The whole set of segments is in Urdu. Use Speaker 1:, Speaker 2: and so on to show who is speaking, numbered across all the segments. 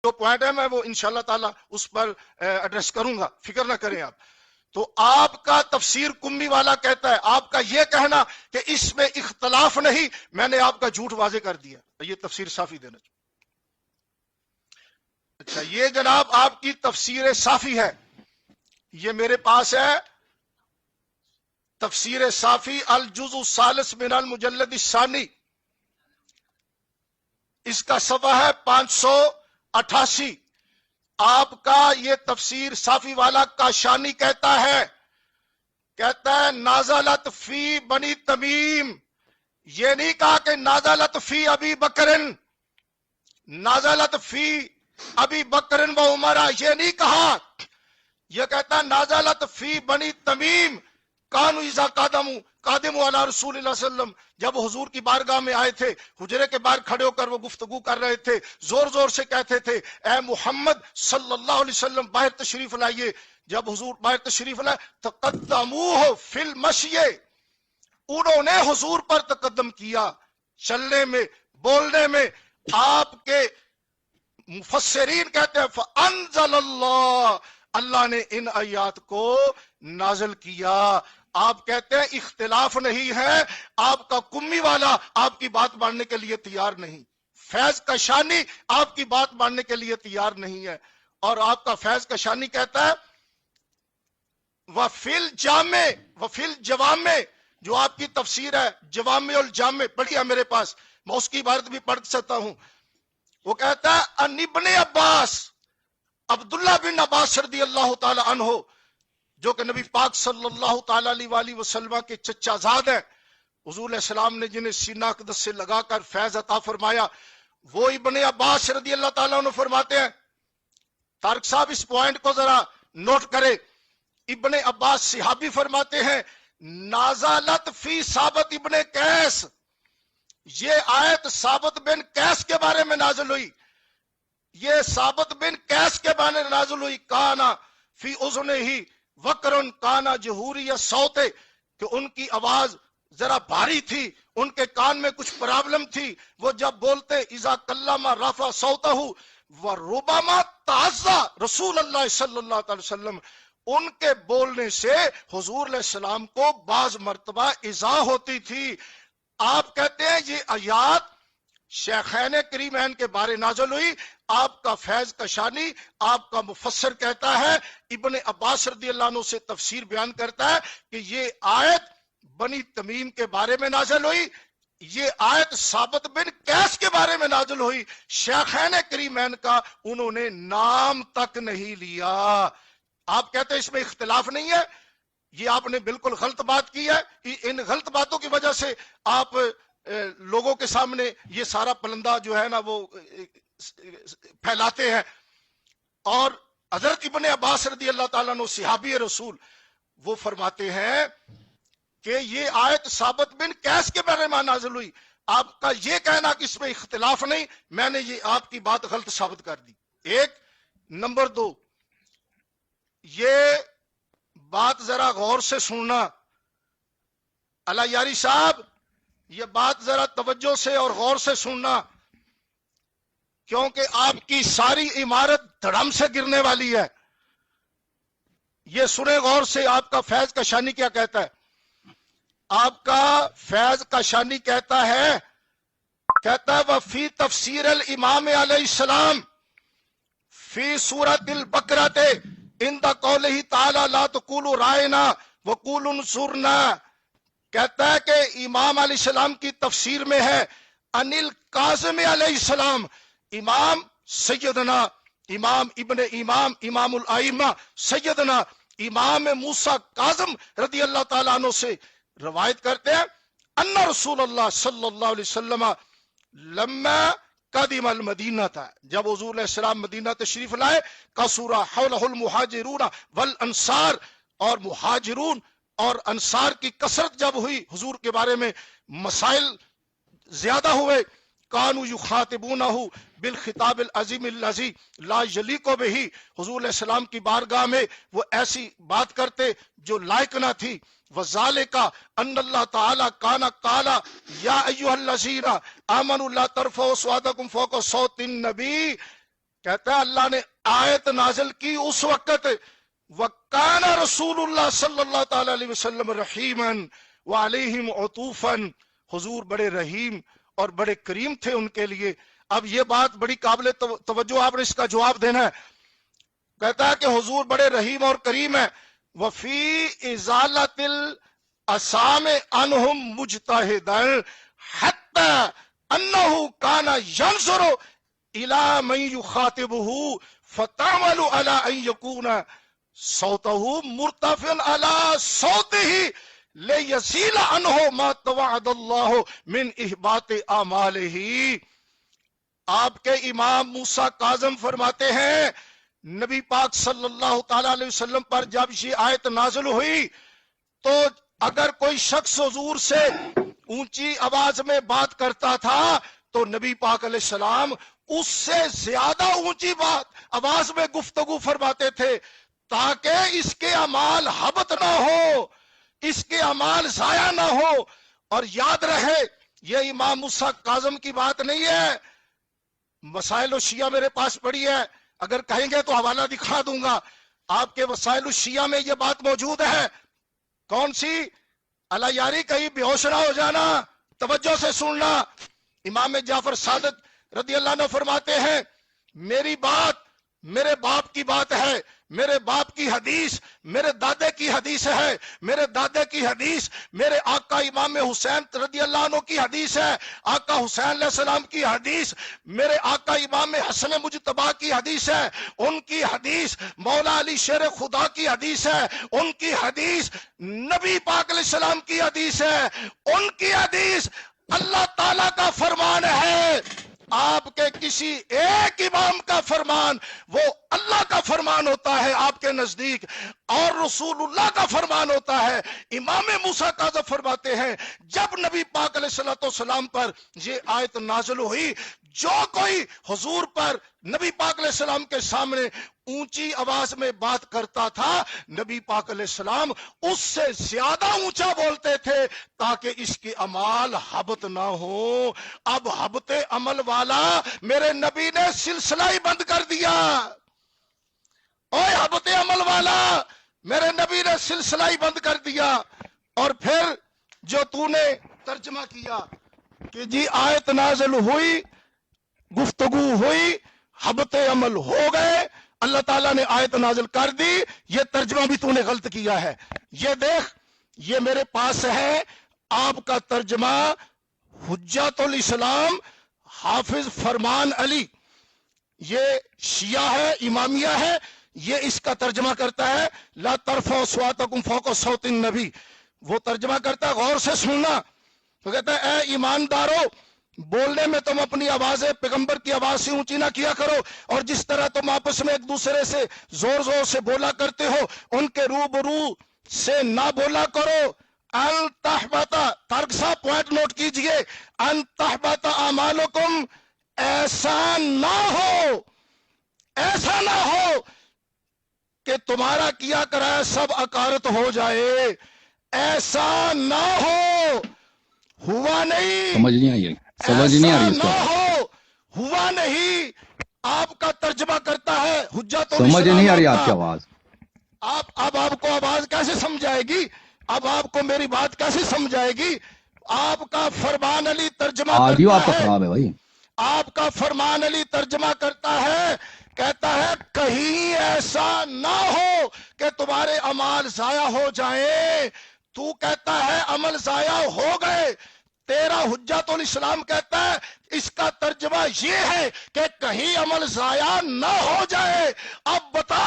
Speaker 1: جو پوائنٹ ہے میں وہ انشاءاللہ تعالی اس پر ایڈریس کروں گا، فکر نہ کریں آپ۔ تو آپ کا تفسیر کمی والا کہتا ہے، آپ کا یہ کہنا کہ اس میں اختلاف نہیں، میں نے آپ کا جھوٹ واضح کر دیا، یہ تفسیر صافی دینا چاہیے۔ اچھا، یہ جناب آپ کی تفسیر صافی ہے، یہ میرے پاس ہے تفسیر صافی الجزء الثالث من المجلد الثانی، اس کا صفحہ ہے 588۔ آپ کا یہ تفسیر صافی والا کاشانی کہتا ہے نازلت فی بنی تمیم، یہ نہیں کہا کہ نازلت فی ابی بکرن، نازلت فی ابی بکرن و عمرہ، یہ نہیں کہا، یہ کہتا نازلت فی بنی تمیم کانو اذا قادموا علی رسول اللہ صلی اللہ علیہ وسلم، جب حضور کی بارگاہ میں آئے تھے، حجرے کے باہر کھڑے ہو کر وہ گفتگو کر رہے تھے، زور زور سے کہتے تھے اے محمد صلی اللہ علیہ وسلم باہر تشریف لائیے۔ جب حضور باہر تشریف لائے تقدموہ فی المشی، انہوں نے حضور پر تقدم کیا چلنے میں، بولنے میں۔ آپ کے مفسرین کہتے ہیں فانزل اللہ، اللہ نے ان آیات کو نازل کیا۔ آپ کہتے ہیں اختلاف نہیں ہے، آپ کا کمی والا آپ کی بات ماننے کے لیے تیار نہیں، فیض کشانی آپ کی بات ماننے کے لیے تیار نہیں ہے، اور آپ کا فیض کشانی کہتا ہے وفی الجوامع، جو آپ کی تفسیر ہے جوامع الجامع پڑھی ہے میرے پاس، میں اس کی عبارت بھی پڑھ سکتا ہوں۔ وہ کہتا ہے ان ابن عباس، عبداللہ بن عباس رضی اللہ تعالی عنہ، جو کہ نبی پاک صلی اللہ تعالی علیہ وآلہ وسلم کے چچا زاد ہیں، حضور علیہ السلام نے جنہیں سینہ اقدس سے لگا کر فیض عطا فرمایا، وہ ابن عباس رضی اللہ تعالیٰ عنہ فرماتے ہیں، طارق صاحب اس پوائنٹ کو ذرا نوٹ کرے، ابن عباس صحابی فرماتے ہیں نازلت فی ثابت ابن قیس، یہ آیت ثابت بن قیس کے بارے میں نازل ہوئی، یہ ثابت بن قیس کے بارے میں نازل ہوئی، کانا فی اذنہ ہی وقرن کانا جہوری صوت، کہ ان کی آواز ذرا بھاری تھی، ان کے کان میں کچھ پرابلم تھی، وہ جب بولتے اذا کلم رفع صوتہ وربما تعزى رسول اللہ صلی اللہ علیہ وسلم، ان کے بولنے سے حضور علیہ السلام کو بعض مرتبہ ایذا ہوتی تھی۔ آپ کہتے ہیں یہ آیات شیخین کریمین کے بارے نازل ہوئی، آپ کا فیض کشانی، آپ کا مفسر کہتا ہے، ابن عباس رضی اللہ عنہ سے تفسیر بیان کرتا ہے کہ یہ آیت بنی تمیم کے بارے میں نازل ہوئی، یہ آیت ثابت بن قیس کے بارے میں نازل ہوئی، شیخین کریمین کا انہوں نے نام تک نہیں لیا۔ آپ کہتے ہیں اس میں اختلاف نہیں ہے، یہ آپ نے بالکل غلط بات کی ہے، ان غلط باتوں کی وجہ سے آپ لوگوں کے سامنے یہ سارا پلندہ جو ہے نا وہ پھیلاتے ہیں۔ اور حضرت ابن عباس رضی اللہ تعالیٰ عنہ صحابی رسول، وہ فرماتے ہیں کہ یہ آیت ثابت بن قیس کے بارے میں نازل ہوئی، آپ کا یہ کہنا کہ اس میں اختلاف نہیں، میں نے یہ آپ کی بات غلط ثابت کر دی۔ ایک نمبر دو، یہ بات ذرا غور سے سننا، اللہ یاری صاحب یہ بات ذرا توجہ سے اور غور سے سننا، کیونکہ آپ کی ساری عمارت دھڑم سے گرنے والی ہے۔ یہ سنیں غور سے، آپ کا فیض کشانی کیا کہتا ہے۔ آپ کا فیض کشانی کہتا ہے وفی تفسیر الامام علیہ السلام فی سورۃ البقرہ عند قولہ تعالی لا تقولوا رائنا وقولوا انظرنا، کہتا ہے کہ امام علیہ السلام کی تفسیر میں ہے ان القاسم علیہ السلام، امام سیدنا امام ابن امام امام الائمہ سیدنا امام موسیٰ کاظم رضی اللہ تعالیٰ عنہ سے روایت کرتے ہیں ان رسول اللہ صلی اللہ علیہ وسلم لما قدم المدینہ تھا، جب حضور علیہ السلام مدینہ تشریف لائے، کثر حولہ المہاجرون والانصار، اور مہاجرون اور انصار کی کثرت جب ہوئی، حضور کے بارے میں مسائل زیادہ ہوئے، کانو یخاطبونہ بالخطاب العظیم الذی لا یلیق بہ، حضور علیہ السلام کی بارگاہ میں وہ ایسی بات کرتے جو لائق نہ تھی، وذالک ان اللہ تعالی کان قال یا ایھا الذین آمنوا لا ترفعوا اصواتکم فوق صوت النبی، کہتا ہے اللہ نے آیت نازل کی اس وقت وَكَانَ رسول اللہ صلی اللہ تعالی علیہ وسلم رحیماً وعلیہم عطوفاً، حضور بڑے رحیم اور بڑے کریم تھے ان کے لیے۔ اب یہ بات بڑی قابل توجہ، آپ نے اس کا جواب دینا ہے۔ کہتا ہے کہ حضور بڑے رحیم اور کریم ہیں۔ وَفِي إِزَالَةِ الْأَسَامِ عَنْهُمْ مُجْتَهِدًا حَتَّى أَنَّهُ كَانَ يَنْظُرُ إِلَى مَنْ يُخَاطِبُهُ فَتَعْمَلُ عَلَىٰ أَنْ يَكُونَ صَوْتَهُ مُرْتَفِعًا عَلَىٰ صَوْتِهِ لِيَزِيلَ عَنْهُ مَا تَوَعَدَ اللَّهُ مِنْ إِحْبَاطِ أَعْمَالِهِ۔ آپ کے امام موسیٰ کاظم فرماتے ہیں نبی پاک صلی اللہ تعالی علیہ وسلم پر جب یہ آیت نازل ہوئی تو اگر کوئی شخص حضور سے اونچی آواز میں بات کرتا تھا تو نبی پاک علیہ السلام اس سے زیادہ اونچی آواز میں گفتگو فرماتے تھے تاکہ اس کے اعمال حبط نہ ہو، اس کے اعمال ضائع نہ ہو۔ اور یاد رہے یہ امام موسیٰ کاظم کی بات نہیں ہے، وسائل الشیعہ میرے پاس پڑی ہے، اگر کہیں گے تو حوالہ دکھا دوں گا۔ آپ کے وسائل الشیعہ میں یہ بات موجود ہے۔ کون سی؟ اللہ یاری کہیں بے ہوش نہ ہو جانا، توجہ سے سننا۔ امام جعفر صادق رضی اللہ عنہ فرماتے ہیں میری بات میرے باپ کی بات ہے، میرے باپ کی حدیث میرے دادے کی حدیث ہے، میرے دادے کی حدیث میرے آقا امام حسین رضی اللہ عنہ کی حدیث ہے، آقا حسین علیہ السلام کی حدیث میرے آقا امام حسن مجتبی کی حدیث ہے، ان کی حدیث مولا علی شیر خدا کی حدیث ہے، ان کی حدیث نبی پاک علیہ السلام کی حدیث ہے، ان کی حدیث اللہ تعالیٰ کا فرمان ہے۔ آپ کے کسی ایک امام کا فرمان وہ اللہ کا فرمان ہوتا ہے آپ کے نزدیک، اور رسول اللہ کا فرمان ہوتا ہے۔ امام موسیٰ کاظم فرماتے ہیں جب نبی پاک علیہ السلام پر یہ آیت نازل ہوئی، جو کوئی حضور پر نبی پاک علیہ السلام کے سامنے اونچی آواز میں بات کرتا تھا نبی پاک علیہ السلام اس سے زیادہ اونچا بولتے تھے تاکہ اس کے اعمال حبط نہ ہو۔ اب حبط عمل والا میرے نبی نے سلسلہ ہی بند کر دیا۔ اوے حبط عمل والا میرے نبی نے سلسلہ ہی بند کر دیا۔ اور پھر جو تو نے ترجمہ کیا کہ جی آیت نازل ہوئی، گفتگو ہوئی، حبط عمل ہو گئے، اللہ تعالیٰ نے آیت نازل کر دی، یہ ترجمہ بھی تو نے غلط کیا ہے۔ یہ دیکھ، یہ میرے پاس ہے آپ کا ترجمہ حجت الاسلام حافظ فرمان علی، یہ شیعہ ہے، امامیہ ہے، یہ اس کا ترجمہ کرتا ہے لا ترفعوا اصواتکم فوق صوت النبی، وہ ترجمہ کرتا ہے، غور سے سننا۔ تو کہتا ہے اے ایماندارو، بولنے میں تم اپنی آوازیں پیغمبر کی آواز سے اونچی نہ کیا کرو، اور جس طرح تم آپس میں ایک دوسرے سے زور زور سے بولا کرتے ہو ان کے روبرو سے نہ بولا کرو۔ ان تحبط، ترک سا پوائنٹ نوٹ کیجئے، ان تحبط اعمالکم، ایسا نہ ہو، ایسا نہ ہو کہ تمہارا کیا کرایا سب اکارت ہو جائے، ایسا نہ ہو، ہوا نہیں،
Speaker 2: سمجھ نہیں آئی، سمجھ نہیں آ رہی اس
Speaker 1: نہ
Speaker 2: کا،
Speaker 1: ہو، ہوا نہیں۔ آپ کا ترجمہ کرتا ہے حجت
Speaker 2: سمجھ نہیں آ رہی آپ کی
Speaker 1: کا۔
Speaker 2: آواز۔
Speaker 1: اب آپ کو آواز کیسے سمجھائے گی؟ اب آپ کو میری بات کیسے سمجھائے گی؟ آپ کا فرمان علی ترجمہ
Speaker 2: آڈیو
Speaker 1: کرتا
Speaker 2: آپ کا
Speaker 1: ہے،
Speaker 2: خراب ہے بھائی۔
Speaker 1: آپ کا فرمان علی ترجمہ کرتا ہے، کہتا ہے کہیں ایسا نہ ہو کہ تمہارے اعمال ضائع ہو جائیں۔ تو کہتا ہے عمل ضائع ہو گئے، تیرا حجت الاسلام کہتا ہے اس کا ترجمہ یہ ہے کہ کہیں عمل ضائع نہ ہو جائے۔ اب بتا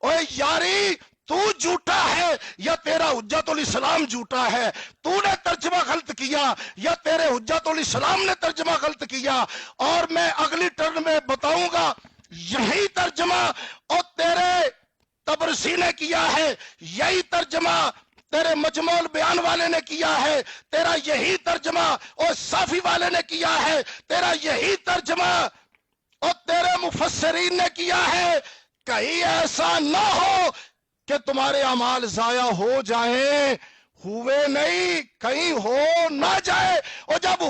Speaker 1: اوے یاری، تو جھوٹا ہے یا تیرا حجت الاسلام جھوٹا ہے؟ تو نے ترجمہ غلط کیا یا تیرے حجت الاسلام نے ترجمہ غلط کیا؟ اور میں اگلی ٹرن میں بتاؤں گا یہی ترجمہ اور تیرے تبرسی نے کیا ہے، یہی ترجمہ تیرے مجموع البیان والے نے کیا ہے، تیرا یہی ترجمہ اور صافی والے نے کیا ہے، تیرا یہی ترجمہ اور تیرے مفسرین نے کیا ہے۔ کہیں ایسا نہ ہو کہ تمہارے اعمال ضائع ہو جائیں، ہوئے نہیں، کہیں ہو نہ جائے، اور جب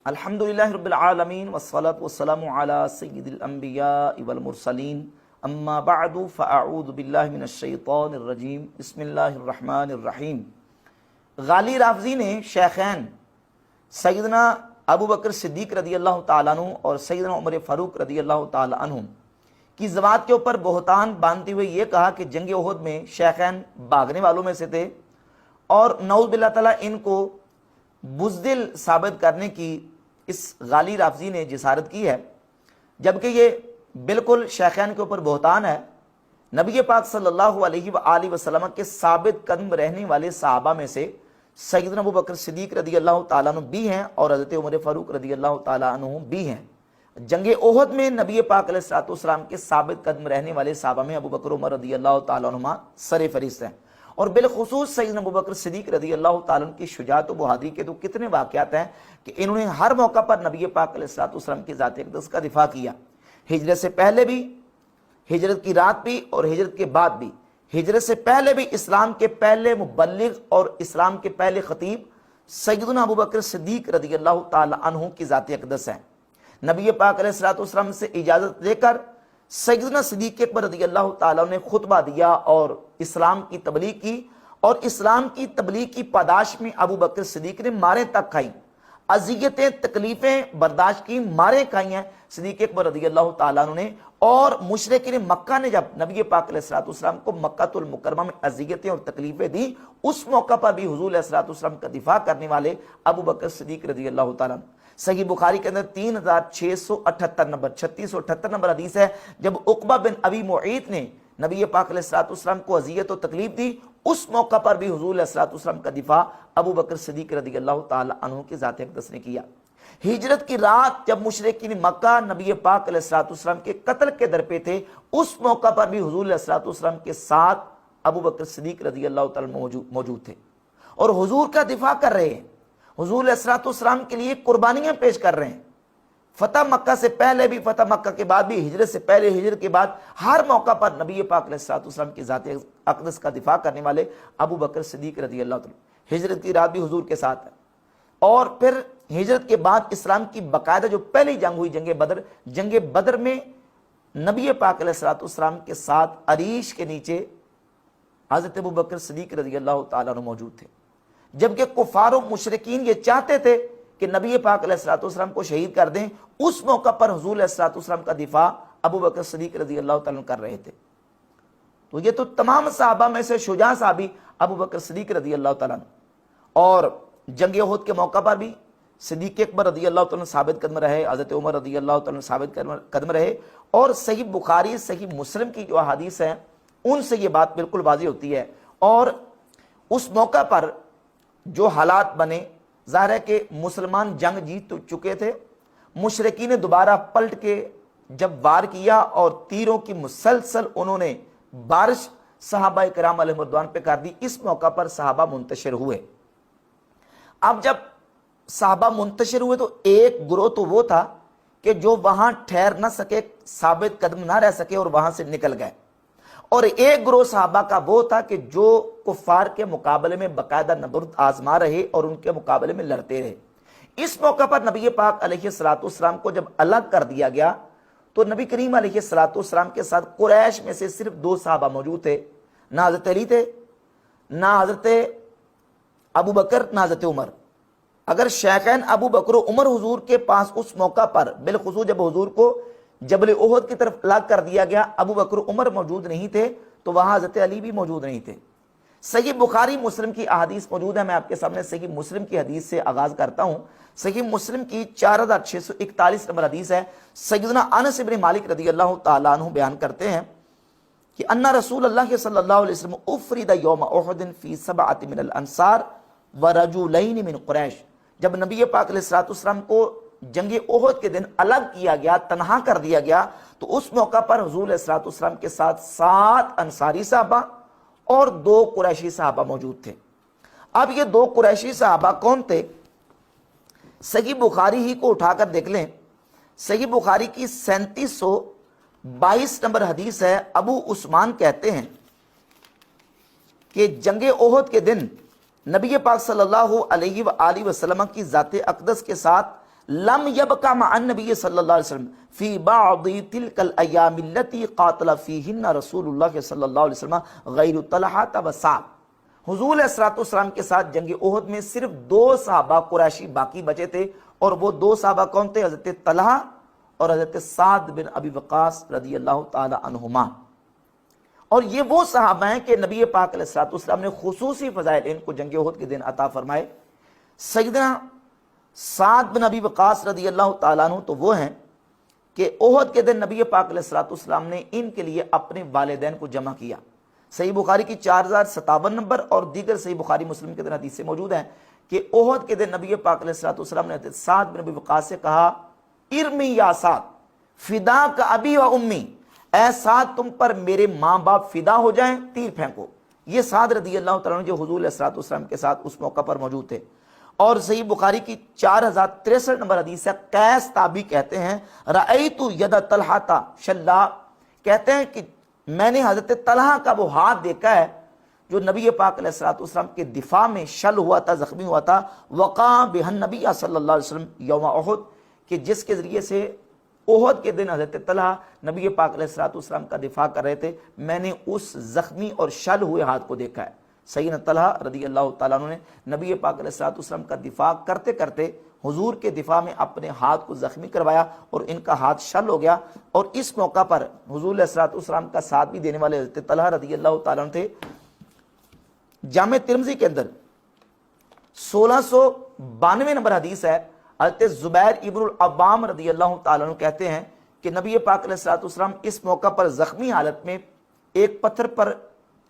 Speaker 3: الحمدللہ رب العالمین والصلاة والسلام علی سید الانبیاء والمرسلین اما بعد فاعوذ باللہ من الشیطان الرجیم بسم اللہ الرحمن الرحیم۔ غالی رافضی نے شیخین سیدنا ابو بکر صدیق رضی اللہ تعالیٰ عنہ اور سیدنا عمر فاروق رضی اللہ تعالیٰ عنہ کی ذوات کے اوپر بہتان باندھتے ہوئے یہ کہا کہ جنگ احد میں شیخین بھاگنے والوں میں سے تھے، اور نعوذ باللہ تعالیٰ ان کو بزدل ثابت کرنے کی اس غالی رافضی نے جسارت کی ہے، جبکہ یہ بالکل شیخین کے اوپر بہتان ہے۔ نبی پاک صلی اللہ علیہ وآلہ وسلم کے ثابت قدم رہنے والے صحابہ میں سے سیدنا ابو بکر صدیق رضی اللہ تعالیٰ عنہ بھی ہیں اور حضرت عمر فاروق رضی اللہ تعالیٰ عنہ بھی ہیں۔ جنگ احد میں نبی پاک علیہ السلام کے ثابت قدم رہنے والے صحابہ میں ابو بکر عمر رضی اللہ تعالیٰ عنہ سر فہرست ہیں، اور بالخصوص سیدنا ابو بکر صدیق رضی اللہ تعالیٰ عنہ کی شجاعت و بہادری کے تو کتنے واقعات ہیں کہ انہوں نے ہر موقع پر نبی پاک علیہ السلام کی ذات اقدس کا دفاع کیا، ہجرت سے پہلے بھی، ہجرت کی رات بھی، اور ہجرت کے بعد بھی۔ ہجرت سے پہلے بھی اسلام کے پہلے مبلغ اور اسلام کے پہلے خطیب سیدنا ابو بکر صدیق رضی اللہ تعالیٰ عنہ کی ذات اقدس ہے۔ نبی پاک علیہ السلام سے اجازت لے کر سیدنا صدیق اکبر رضی اللہ تعالیٰ نے خطبہ دیا اور اسلام کی تبلیغ کی، اور اسلام کی تبلیغ کی پاداش میں ابو بکر صدیق نے ماریں تک کھائیں، اذیتیں تکلیفیں برداشت کی، ماریں کھائی ہیں صدیق اکبر رضی اللہ تعالیٰ عنہ نے۔ اور مشرکین مکہ نے جب نبی پاک علیہ السلام کو مکہ المکرمہ میں اذیتیں اور تکلیفیں دیں، اس موقع پر بھی حضور علیہ السلام کا دفاع کرنے والے ابو بکر صدیق رضی اللہ تعالیٰ عنہ۔ صحیح بخاری کے اندر 3678 نمبر 3678 نمبر حدیث ہے، جب عقبہ بن ابی معیط نے نبی پاک علیہ السلام کو اذیت و تکلیف دی، اس موقع پر بھی حضور علیہ السلام کا دفاع ابو بکر صدیق رضی اللہ تعالی عنہ کی ذات اقدس نے کیا۔ ہجرت کی رات جب مشرکین مکہ نبی پاک علیہ السلام کے قتل کے در پہ تھے، اس موقع پر بھی حضور علیہ السلام کے ساتھ ابو بکر صدیق رضی اللہ تعالی موجود تھے اور حضور کا دفاع کر رہے ہیں، حضور علیہ السلام کے لیے قربانیاں پیش کر رہے ہیں۔ فتح مکہ سے پہلے بھی، فتح مکہ کے بعد بھی، ہجرت سے پہلے، ہجرت کے بعد، ہر موقع پر نبی پاک علیہ السلام کی ذات اقدس کا دفاع کرنے والے ابو بکر صدیق رضی اللہ تعالیٰ۔ ہجرت کی رات بھی حضور کے ساتھ ہے، اور پھر ہجرت کے بعد اسلام کی باقاعدہ جو پہلی جنگ ہوئی جنگ بدر میں نبی پاک علیہ السلام کے ساتھ عریش کے نیچے حضرت ابو بکر صدیق رضی اللہ تعالیٰ عنہ موجود تھے، جبکہ کفار و مشرکین یہ چاہتے تھے کہ نبی پاک علیہ السلام کو شہید کر دیں۔ اس موقع پر حضور علیہ السلام کا دفاع ابو بکر صدیق رضی اللہ تعالیٰ عنہ کر رہے تھے۔ تو یہ تو تمام صحابہ میں سے شجاع صحابی ابو بکر صدیق رضی اللہ تعالیٰ عنہ، اور جنگ احد کے موقع پر بھی صدیق اکبر رضی اللہ تعالیٰ عنہ ثابت قدم رہے، حضرت عمر رضی اللہ تعالیٰ عنہ ثابت قدم رہے، اور صحیح بخاری صحیح مسلم کی جو احادیث ہیں ان سے یہ بات بالکل واضح ہوتی ہے۔ اور اس موقع پر جو حالات بنے، ظاہر ہے کہ مسلمان جنگ جیت چکے تھے، مشرکین نے دوبارہ پلٹ کے جب وار کیا اور تیروں کی مسلسل انہوں نے بارش صحابہ کرام علیہ رضوان پہ کر دی۔ اس موقع پر صحابہ منتشر ہوئے۔ اب جب صحابہ منتشر ہوئے تو ایک گروہ تو وہ تھا کہ جو وہاں ٹھہر نہ سکے، ثابت قدم نہ رہ سکے اور وہاں سے نکل گئے، اور ایک گروہ صحابہ کا وہ تھا کہ جو کفار کے مقابلے میں باقاعدہ نبرد آزما رہے اور ان کے مقابلے میں لڑتے رہے۔ اس موقع پر نبی پاک علیہ السلام کو جب الگ کر دیا گیا تو نبی کریم علیہ السلام کے ساتھ قریش میں سے صرف 2 صحابہ موجود تھے، نہ حضرت علی تھے، نہ حضرت ابو بکر، نہ حضرت عمر۔ اگر شیخین ابو بکر و عمر حضور کے پاس اس موقع پر، بالخصوص جب حضور کو جبل احد کی طرف الگ کر دیا گیا، ابو بکر و عمر موجود نہیں تھے، تو وہاں حضرت علی بھی موجود نہیں تھے۔ صحیح بخاری مسلم کی احادیث موجود ہے، میں آپ کے سامنے صحیح مسلم کی حدیث سے آغاز کرتا ہوں۔ صحیح مسلم کی 4641 نمبر حدیث ہے۔ سیدنا انس بن مالک رضی اللہ تعالیٰ عنہ بیان کرتے ہیں کہ ان رسول اللہ صلی اللہ علیہ وسلم افرد یوم احد فی 7 من الانصار ورجلین من قریش۔ جب نبی پاک علیہ السلام کو جنگ احد کے دن الگ کیا گیا، تنہا کر دیا گیا، تو اس موقع پر حضور علیہ السلام کے ساتھ 7 انصاری صحابہ اور 2 قریشی صحابہ موجود تھے۔ اب یہ 2 قریشی صحابہ کون تھے؟ صحیح بخاری ہی کو اٹھا کر دیکھ لیں، صحیح بخاری کی 3722 نمبر حدیث ہے۔ ابو عثمان کہتے ہیں کہ جنگ احد کے دن نبی پاک صلی اللہ علیہ وآلہ وسلم کی ذات اقدس کے ساتھ لم یبقى مع النبی صلی اللہ علیہ وسلم فی بعض تلک الایام التي قاتل فیہن رسول اللہ صلی اللہ علیہ وسلم غیر طلحہ و سعد. حضور علیہ الصلوۃ والسلام کے ساتھ جنگ احد میں صرف 2 صحابہ قریشی باقی بچے تھے، اور وہ 2 صحابہ کون تھے؟ حضرت طلحہ اور حضرت سعد بن ابی وقاص رضی اللہ تعالی عنہما. اور یہ وہ صحابہ ہیں کہ نبی پاک علیہ الصلوۃ والسلام نے خصوصی فضائل ان کو جنگ احد کے دن عطا فرمائے. سیدنا سعد بن ابی وقاص رضی اللہ تعالیٰ عنہ تو وہ ہیں کہ احد کے دن نبی پاک علیہ الصلوۃ والسلام نے ان کے لیے اپنے والدین کو جمع کیا. صحیح بخاری کی 4057 نمبر اور دیگر صحیح بخاری مسلم کے دن حدیثیں موجود ہیں کہ احد کے دن نبی پاک علیہ الصلوۃ والسلام نے حضرت سعد بن ابی وقاص سے کہا ارمی یا سعد فدا کا ابی و امی، اے سعد تم پر میرے ماں باپ فدا ہو جائیں، تیر پھینکو. یہ سعد رضی اللہ تعالیٰ عنہ جو حضور علیہ الصلوۃ والسلام کے ساتھ اس موقع پر موجود تھے. اور صحیح بخاری کی 4063 نمبر حدیث ہے، قیس تابعی کہتے ہیں رأیت ید طلحہ شلا، کہتے ہیں کہ میں نے حضرت طلحہ کا وہ ہاتھ دیکھا ہے جو نبی پاک علیہ الصلوۃ والسلام کے دفاع میں شل ہوا تھا، زخمی ہوا تھا. وقع بہ النبی صلی اللہ علیہ وسلم یوم احد، کہ جس کے ذریعے سے احد کے دن حضرت طلحہ نبی پاک علیہ الصلوۃ والسلام کا دفاع کر رہے تھے. میں نے اس زخمی اور شل ہوئے ہاتھ کو دیکھا ہے. سیدنا طلحہ رضی اللہ تعالیٰ عنہ نے نبی پاک علیہ الصلوۃ والسلام کا دفاع کرتے کرتے حضور کے دفاع میں اپنے ہاتھ کو زخمی کروایا اور ان کا ہاتھ شل ہو گیا. اور اس موقع پر حضور علیہ الصلوۃ والسلام کا ساتھ بھی دینے والے حضرت طلحہ رضی اللہ تعالیٰ عنہ تھے. جامع ترمذی کے اندر 1692 نمبر حدیث ہے، حضرت زبیر ابن العوام رضی اللہ تعالیٰ عنہ کہتے ہیں کہ نبی پاک علیہ الصلوۃ والسلام اس موقع پر زخمی حالت میں ایک پتھر پر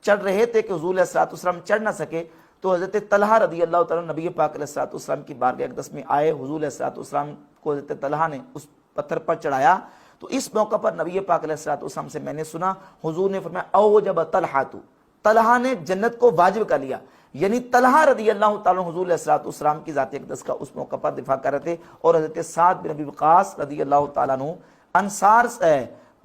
Speaker 3: چڑھ رہے تھے کہ حضور علیہ الصلوۃ والسلام چڑھ نہ سکے. تو حضرت طلحہ رضی اللہ تعالیٰ عنہ نبی پاک علیہ الصلوۃ والسلام کی بارگاہ اقدس میں آئے. حضور علیہ الصلوۃ والسلام کو حضرت طلحہ نے اس پتھر پر چڑھایا. تو اس موقع پر نبی پاک علیہ الصلوۃ والسلام سے میں نے سنا، حضور نے فرمایا اوجب طلحہ، طلحہ نے جنت کو واجب کر لیا. یعنی طلحہ رضی اللہ تعالیٰ عنہ حضور علیہ الصلوۃ والسلام کی ذات اقدس کا اس موقع پر دفاع کر رہے تھے. اور حضرت سعد بن ابی وقاص رضی اللہ تعالیٰ عنہ انصار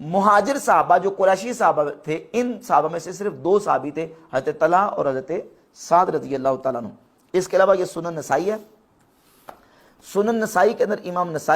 Speaker 3: مہاجر صحابہ جو قریشی صحابہ تھے، ان صحابہ میں سے صرف 2 صحابی تھے، حضرت طلحہ اور حضرت سعد رضی اللہ تعالیٰ عنہ. اس کے علاوہ یہ سنن نسائی ہے. سنن نسائی کے اندر امام نسائی